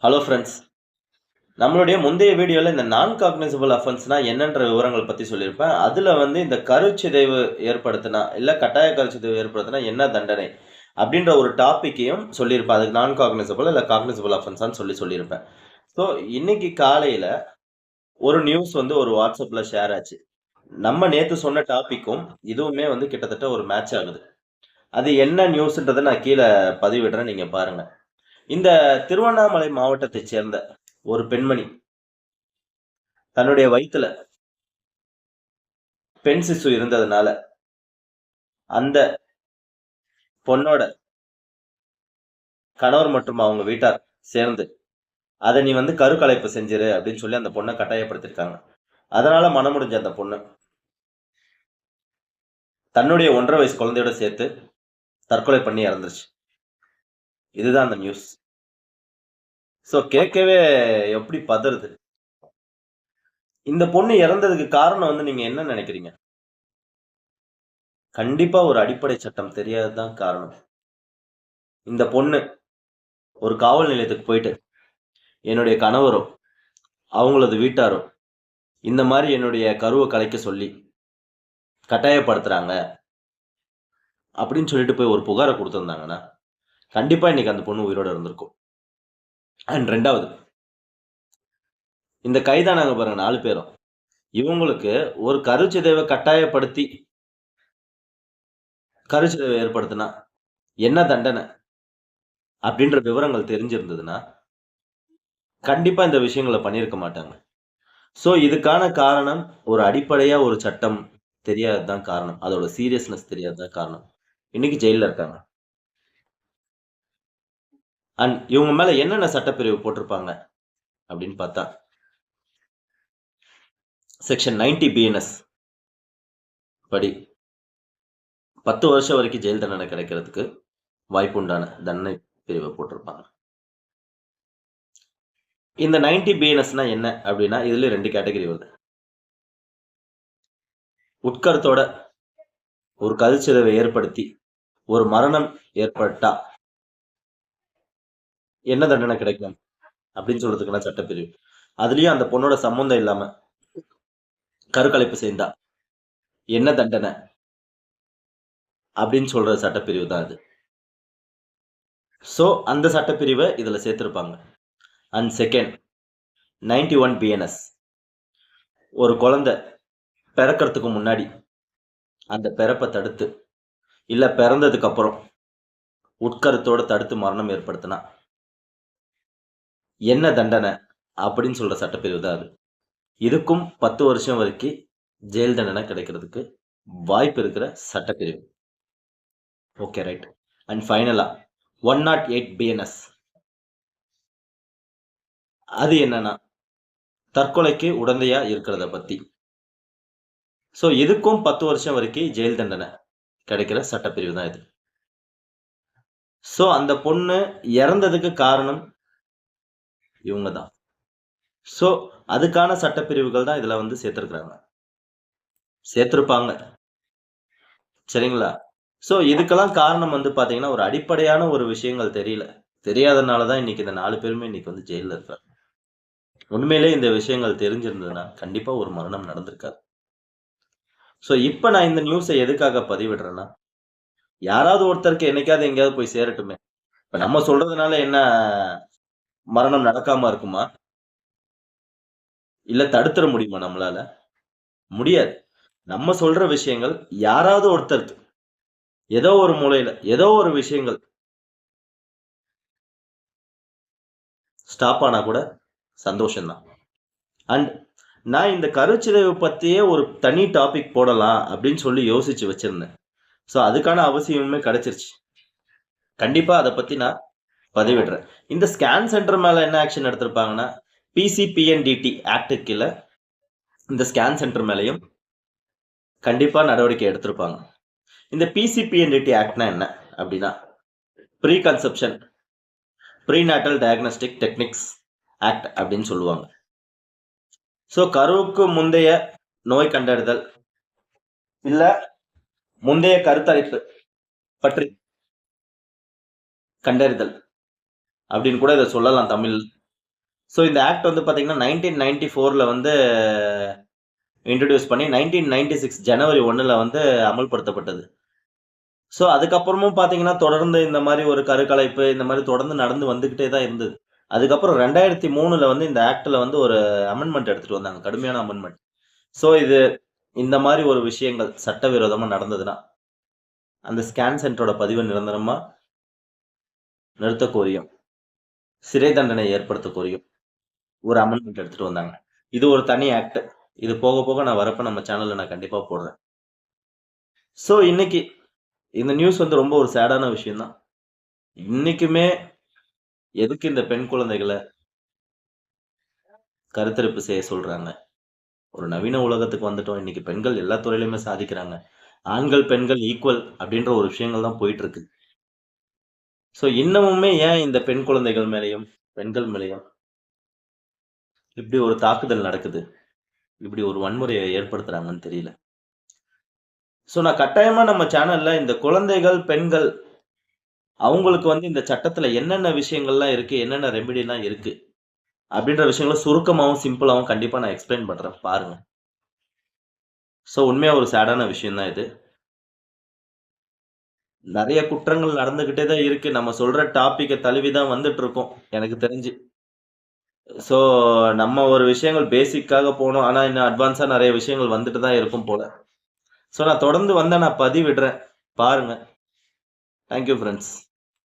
Hello friends. நம்மளுடைய முந்தைய வீடியோல இந்த நான் காக்னிசபிள் அஃபென்ஸ்னா என்னன்ற விவரங்கள் பத்தி சொல்லியிருப்பேன். அதுல இந்த கருச்சிதைவு ஏற்படுத்தினா, இல்ல கட்டாய கருச்சிதைவு ஏற்படுத்தினா என்ன தண்டனை? அப்படின்ற ஒரு டாபிக்கையும் சொல்லியிருப்பேன். அதுக்கு நான் காக்னிசபிள் இல்ல காக்னிசபிள் அஃபென்ஸான்னு சொல்லியிருப்பேன். ஸோ இன்னைக்கு காலையில ஒரு நியூஸ் ஒரு WhatsAppல ஷேர் ஆச்சு. நம்ம நேத்து சொன்ன டாபிக்கும் இதுவுமே கிட்டத்தட்ட ஒரு மேட்ச் ஆகுது. அது என்ன நியூஸ்ன்றத நான் கீழ பதிவிடுறேன். நீங்க பாருங்க. இந்த திருவண்ணாமலை மாவட்டத்தைச் சேர்ந்த ஒரு பெண்மணி தன்னுடைய வயித்துல பெண் சிசு இருந்ததுனால அந்த பொண்ணோட கணவர் மற்றும் அவங்க வீட்டார் சேர்ந்து அதை நீ கருக்கலைப்பு செஞ்சிரு அப்படின்னு சொல்லி அந்த பொண்ணை கட்டாயப்படுத்திருக்காங்க. அதனால மனமுடிஞ்ச அந்த பொண்ணு தன்னுடைய 1.5 வயசு குழந்தையோட சேர்த்து தற்கொலை பண்ணி இறந்துருச்சு. இதுதான் அந்த நியூஸ். சோ கேட்கவே எப்படி பதறுது. இந்த பொண்ணு இறந்ததுக்கு காரணம் நீங்க என்ன நினைக்கிறீங்க? கண்டிப்பா ஒரு அடிப்படை சட்டம் தெரியாததுதான் காரணம். இந்த பொண்ணு ஒரு காவல் நிலையத்துக்கு போயிட்டு என்னுடைய கணவரோ அவங்களது வீட்டாரோ இந்த மாதிரி என்னுடைய கருவை கலைக்க சொல்லி கட்டாயப்படுத்துறாங்க அப்படின்னு சொல்லிட்டு போய் ஒரு புகாரை கொடுத்திருந்தாங்கன்னா கண்டிப்பா இன்னைக்கு அந்த பொண்ணு உயிரோட இருந்திருக்கும். அண்ட் 2வது, இந்த கைதானாங்க பாருங்க 4 பேரும், இவங்களுக்கு ஒரு கருச்சிதைவை கட்டாயப்படுத்தி கருச்சிதைவை ஏற்படுத்தினா என்ன தண்டனை அப்படின்ற விவரங்கள் தெரிஞ்சிருந்ததுன்னா கண்டிப்பா இந்த விஷயங்களை பண்ணியிருக்க மாட்டாங்க. சோ இதுக்கான காரணம் ஒரு அடிப்படையா ஒரு சட்டம் தெரியாததுதான் காரணம். அதோட சீரியஸ்னஸ் தெரியாததுதான் காரணம். இன்னைக்கு ஜெயில்ல இருக்காங்க. அண்ட் இவங்க மேல என்னென்ன சட்டப்பிரிவு போட்டிருப்பாங்க அப்படின்னு பார்த்தா செக்ஷன் 90 BNS படி 10 வருஷம் வரைக்கும் ஜெயில் தண்டனை கிடைக்கிறதுக்கு வாய்ப்பு உண்டான தண்டனை பிரிவை போட்டிருப்பாங்க. இந்த 90 BNSனா என்ன அப்படின்னா இதுல 2 கேட்டகரி வருது. உட்கருத்தோட ஒரு கருச்சிதைவை ஏற்படுத்தி ஒரு மரணம் ஏற்பட்டா என்ன தண்டனை கிடைக்கும் அப்படின்னு சொல்றதுக்கான சட்டப்பிரிவு. அதுலயும் அந்த பொண்ணோட சம்பந்தம் இல்லாம கருக்கலைப்பு செய்தா என்ன தண்டனை அப்படின்னு சொல்ற சட்டப்பிரிவு தான் அது. சோ அந்த சட்டப்பிரிவை இதுல சேர்த்திருப்பாங்க. அண்ட் செகண்ட் 91 BNS, ஒரு குழந்தை பிறக்கிறதுக்கு முன்னாடி அந்த பிறப்பை தடுத்து இல்ல பிறந்ததுக்கு அப்புறம் உட்கருத்தோட தடுத்து மரணம் ஏற்படுத்தினா என்ன தண்டனை அப்படின்னு சொல்ற சட்டப்பிரிவு தான் அது. இதுக்கும் 10 வருஷம் வரைக்கும் ஜெயில் தண்டனை கிடைக்கிறதுக்கு வாய்ப்பு இருக்கிற சட்டப்பிரிவு. Okay, right. அண்ட் ஃபைனலா 108 BNS, அது என்னன்னா தற்கொலைக்கு உடந்தையா இருக்கிறத பத்தி. சோ இதுக்கும் 10 வருஷம் வரைக்கும் ஜெயில் தண்டனை கிடைக்கிற சட்டப்பிரிவு தான் இது. சோ அந்த பொண்ணு இறந்ததுக்கு காரணம் இவங்க தான். சோ அதுக்கான சட்டப்பிரிவுகள் தான் இதுல சேர்த்திருக்கிறாங்க, சேர்த்திருப்பாங்க. சரிங்களா? சோ இதுக்கெல்லாம் காரணம் பாத்தீங்கன்னா ஒரு அடிப்படையான ஒரு விஷயங்கள் தெரியல. தெரியாதனாலதான் இன்னைக்கு இந்த 4 பேருமே இன்னைக்கு ஜெயில இருக்காங்க. உண்மையிலே இந்த விஷயங்கள் தெரிஞ்சிருந்ததுன்னா கண்டிப்பா ஒரு மரணம் நடந்திருக்காது. சோ இப்ப நான் இந்த நியூஸை எதுக்காக பதிவிடுறேன்னா, யாராவது ஒருத்தருக்கு என்னைக்காவது எங்கேயாவது போய் சேரட்டுமே. இப்ப நம்ம சொல்றதுனால என்ன மரணம் நடக்காம இருக்குமா? இல்ல தடுத்துற முடியுமா நம்மளால? முடியாது. நம்ம சொல்ற விஷயங்கள் யாராவது ஒருத்தருக்கு ஏதோ ஒரு மூலையில ஏதோ ஒரு விஷயங்கள் ஸ்டாப் ஆனா கூட சந்தோஷம்தான். அண்ட் நான் இந்த கருச்சிதைவு பத்தியே ஒரு தனி டாபிக் போடலாம் அப்படின்னு சொல்லி யோசிச்சு வச்சிருந்தேன். சோ அதுக்கான அவசியமுமே கிடைச்சிருச்சு. கண்டிப்பா அதை பத்தி நான் பதிவிடுறேன். இந்த ஸ்கேன் சென்டர் மேல என்ன ஆக்ஷன் எடுத்திருப்பாங்கன்னா, PCPNDT ஆக்ட் கீழ இந்த ஸ்கேன் சென்டர் மேலையும் கண்டிப்பா நடவடிக்கை எடுத்திருப்பாங்க. இந்த PCPNDT ஆக்ட்னா என்ன அப்படின்னா, pre conception prenatal diagnostic techniques act அப்படின்னு சொல்லுவாங்க. சோ கருவுக்கு முந்தைய நோய் கண்டறிதல் இல்ல முந்தைய கருத்தரிப்பு பற்றி கண்டறிதல் அப்படின்னு கூட இதை சொல்லலாம் தமிழ். ஸோ இந்த ஆக்ட் வந்து பார்த்தீங்கன்னா 1994ல வந்து இன்ட்ரோடியூஸ் பண்ணி 1996 ஜனவரி 1ல வந்து அமல்படுத்தப்பட்டது. ஸோ அதுக்கப்புறமும் பார்த்தீங்கன்னா, தொடர்ந்து இந்த மாரி ஒரு கருக்கலைப்பு, இந்த மாரி தொடர்ந்து நடந்து வந்துகிட்டே தான் இருந்தது. அதுக்கப்புறம் 2003ல வந்து இந்த ஆக்ட்ல வந்து ஒரு அமெண்ட்மென்ட் எடுத்துட்டு வந்தாங்க. கடுமையான அமெண்ட்மென்ட். ஸோ இது இந்த மாரி ஒரு விஷயங்கள் சட்டவிரோதமா நடந்ததுன்னா, அந்த ஸ்கேன் சென்டரோட பதிவ நிரந்தரமா நிறுத்தக் கோரியும், சிறை தண்டனை ஏற்படுத்தக் கோரியும் ஒரு அமெண்ட்மென்ட் எடுத்துட்டு வந்தாங்க. இது ஒரு தனி ஆக்ட். இது போக போக நான் வரப்ப நம்ம சேனல்ல நான் கண்டிப்பா போடுறேன். ஸோ இன்னைக்கு இந்த நியூஸ் வந்து ரொம்ப ஒரு சேடான விஷயம் தான். இன்னைக்குமே எதுக்கு இந்த பெண் குழந்தைகள கருத்தரிப்பு செய்ய சொல்றாங்க? ஒரு நவீன உலகத்துக்கு வந்துட்டோம். இன்னைக்கு பெண்கள் எல்லா துறையிலுமே சாதிக்கிறாங்க. ஆண்கள், பெண்கள் ஈக்குவல் அப்படின்ற ஒரு விஷயங்கள் தான் போயிட்டு இருக்கு. ஸோ இன்னமுமே ஏன் இந்த பெண் குழந்தைகள் மேலயும், பெண்கள் மேலயும் இப்படி ஒரு தாக்குதல் நடக்குது? இப்படி ஒரு வன்முறைய ஏற்படுத்துறாங்கன்னு தெரியல. ஸோ நான் கட்டாயமா நம்ம சேனல்ல இந்த குழந்தைகள், பெண்கள் அவங்களுக்கு வந்து இந்த சட்டத்துல என்னென்ன விஷயங்கள்லாம் இருக்கு, என்னென்ன ரெமெடிலாம் இருக்கு அப்படின்ற விஷயங்கள சுருக்கமாவும், சிம்பிளாவும் கண்டிப்பா நான் எக்ஸ்பிளைன் பண்றேன். பாருங்க. ஸோ உண்மையா ஒரு சேடான விஷயம் தான் இது. நெறைய குற்றங்கள் நடந்துகிட்டே தான் இருக்கு. நம்ம சொல்ற டாபிக்க தழுவி தான் வந்துட்டு இருக்கோம். எனக்கு தெரிஞ்சு. ஸோ நம்ம ஒரு விஷயங்கள் பேசிக்காக போனோம். ஆனா இன்னும் அட்வான்ஸா நெறைய விஷயங்கள் வந்துட்டு தான் இருக்கும் போல. ஸோ நான் தொடர்ந்து வந்தா நான் பதிவிடுறேன். பாருங்க. Thank you friends.